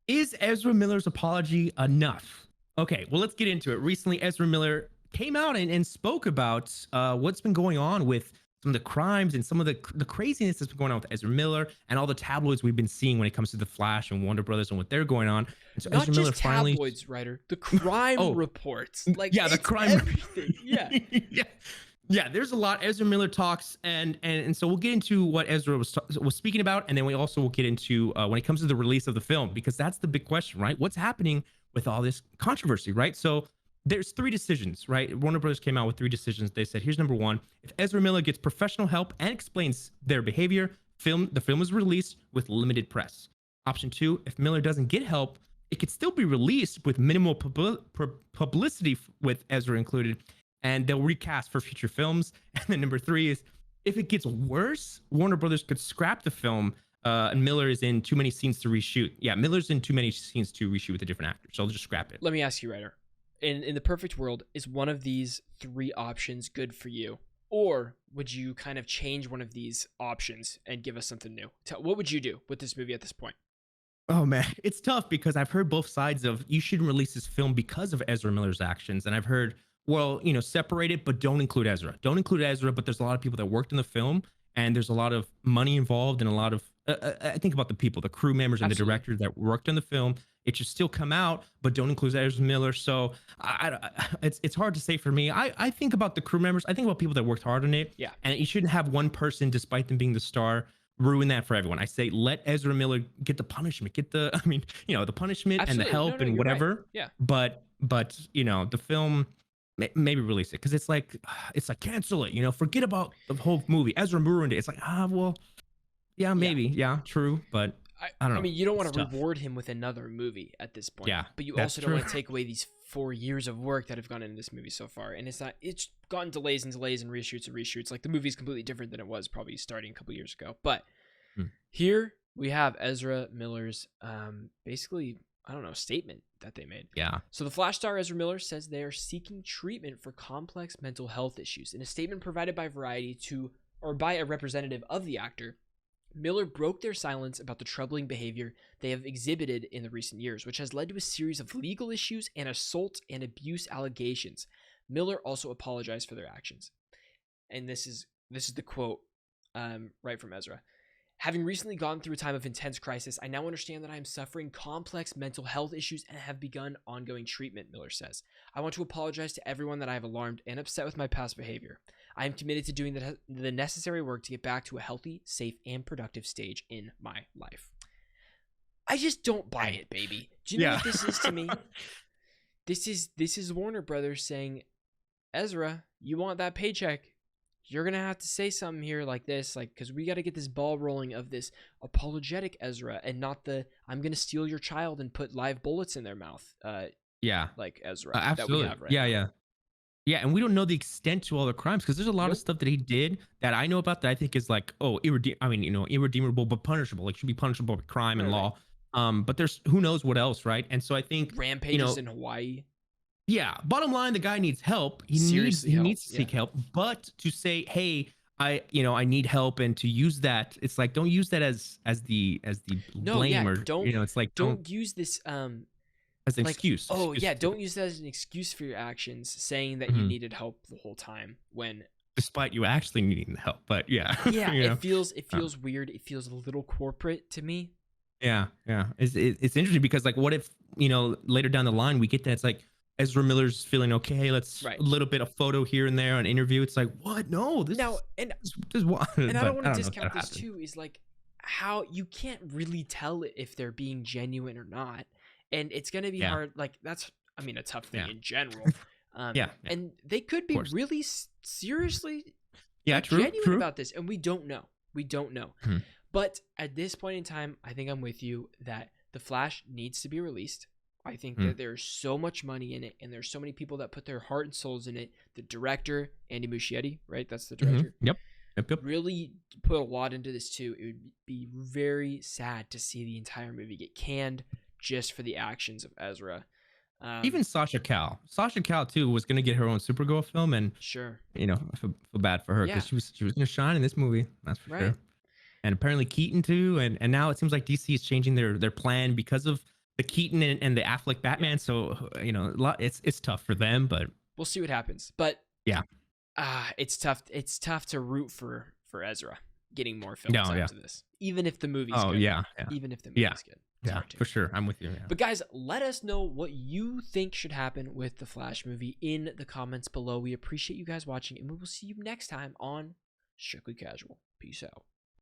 Is Ezra Miller's apology enough? Okay, well, let's get into it. Recently, Ezra Miller came out and spoke about what's been going on with some of the crimes and some of the craziness that's been going on with Ezra Miller and all the tabloids we've been seeing when it comes to the Flash and Warner Brothers and what they're going on. And so Not Ezra Miller just finally, tabloids, writer. The crime oh reports. Like yeah, the it's crime, everything. Yeah. yeah, yeah. There's a lot. Ezra Miller talks, and so we'll get into what Ezra was speaking about, and then we also will get into when it comes to the release of the film, because that's the big question, right? What's happening with all this controversy, right? So there's three decisions, right? Warner Brothers came out with three decisions. They said, here's number one: if Ezra Miller gets professional help and explains their behavior, the film is released with limited press. Option two: if Miller doesn't get help, it could still be released with minimal publicity with Ezra included, and they'll recast for future films. And then number three is, if it gets worse, Warner Brothers could scrap the film. And Miller is in too many scenes to reshoot. Yeah, Miller's in too many scenes to reshoot with a different actor, so I'll just scrap it. Let me ask you, writer. In the perfect world, is one of these three options good for you? Or would you kind of change one of these options and give us something new? What would you do with this movie at this point? Oh man, it's tough because I've heard both sides of you shouldn't release this film because of Ezra Miller's actions, and I've heard, well, separate it, but don't include Ezra. Don't include Ezra, but there's a lot of people that worked in the film, and there's a lot of money involved, and a lot of I think about the people, the crew members, and the Absolutely. directors that worked on the film. It should still come out, but don't include Ezra Miller. So it's hard to say for me. I think about the crew members. I think about people that worked hard on it, Yeah. and you shouldn't have one person, despite them being the star, ruin that for everyone. I say let Ezra Miller get the punishment, get the the punishment and the Absolutely. No, help no, and you're right. whatever. Yeah. But the film, maybe release it, because it's like cancel it. Forget about the whole movie. Ezra ruined it. It's like, well, yeah, Yeah. maybe, yeah, true, but I, I don't I know. mean, you don't It's want to tough. reward him with another movie at this point. Yeah, But you that's also don't true. want to take away these 4 years of work that have gone into this movie so far. And it's gotten delays and delays and reshoots and reshoots. Like the movie's completely different than it was probably starting a couple years ago. But Hmm. here we have Ezra Miller's basically, I don't know, statement that they made. Yeah. So the Flash star Ezra Miller says they are seeking treatment for complex mental health issues. In a statement provided by Variety by a representative of the actor, Miller broke their silence about the troubling behavior they have exhibited in the recent years, which has led to a series of legal issues and assault and abuse allegations. Miller also apologized for their actions. And this is the quote right from Ezra. Having recently gone through a time of intense crisis, I now understand that I am suffering complex mental health issues and have begun ongoing treatment, Miller says. I want to apologize to everyone that I have alarmed and upset with my past behavior. I am committed to doing the necessary work to get back to a healthy, safe, and productive stage in my life. I just don't buy it, baby. Do you know what this is to me? This is Warner Brothers saying, Ezra, you want that paycheck? You're gonna have to say something here like this, because we got to get this ball rolling of this apologetic Ezra, and not the I'm gonna steal your child and put live bullets in their mouth, Yeah. like Ezra that we Absolutely. have right Yeah, now. yeah. Yeah, and we don't know the extent to all the crimes, because there's a lot of Nope. stuff that he did that I know about that I think is like, oh, irredeemable but punishable. Like should be punishable by crime and Right, law. But there's who knows what else, right? And so I think, rampages in Hawaii. yeah, bottom line, the guy needs help. Seriously He help, needs to seek help. But to say, hey, I need help, and to use that, it's like, don't use that as the No, yeah, blame, or it's like, don't, don't use this as an like, excuse. oh Excuse yeah, to- don't use that as an excuse for your actions, saying that you Mhm. needed help the whole time when Despite you actually needing the help. But yeah, yeah, you know. it feels Uh, weird. It feels a little corporate to me. Yeah, yeah. It's interesting because, like, what if, later down the line we get that it's like Ezra Miller's feeling okay. Hey, let's Right. a little bit of photo here and there, an interview. It's like, what? No, Now, and this is what. and I don't But want to know if discount that'll this happen. too, is like how you can't really tell if they're being genuine or not. And it's going to be Yeah, hard. Like that's, I mean, a tough thing yeah, in general. yeah, yeah. Of And they could be course. really seriously Yeah, like true, genuine true. about this. And we don't know. We don't know. Mhm. But at this point in time, I think I'm with you that The Flash needs to be released. I think Mm. that there's so much money in it, and there's so many people that put their heart and souls in it. The director, Andy Muschietti, right? That's the director. Yep, yep, yep. Really put a lot into this too. It would be very sad to see the entire movie get canned just for the actions of Ezra. Even Sasha Cal too was gonna get her own Supergirl film, and Sure. I feel bad for her Yeah. because she was gonna shine in this movie. That's for Right. sure. And apparently Keaton too, and now it seems like DC is changing their plan because of the Keaton and the Affleck Batman. So it's tough for them, but We'll see what happens. But yeah, it's tough. It's tough to root for Ezra getting more films no, yeah, after this, even if the movie's oh good. yeah, yeah, Even if the yeah, movie's good. It's yeah, hard to. for sure. I'm with you. Yeah. But guys, let us know what you think should happen with the Flash movie in the comments below. We appreciate you guys watching, and we will see you next time on Strictly Casual. Peace out.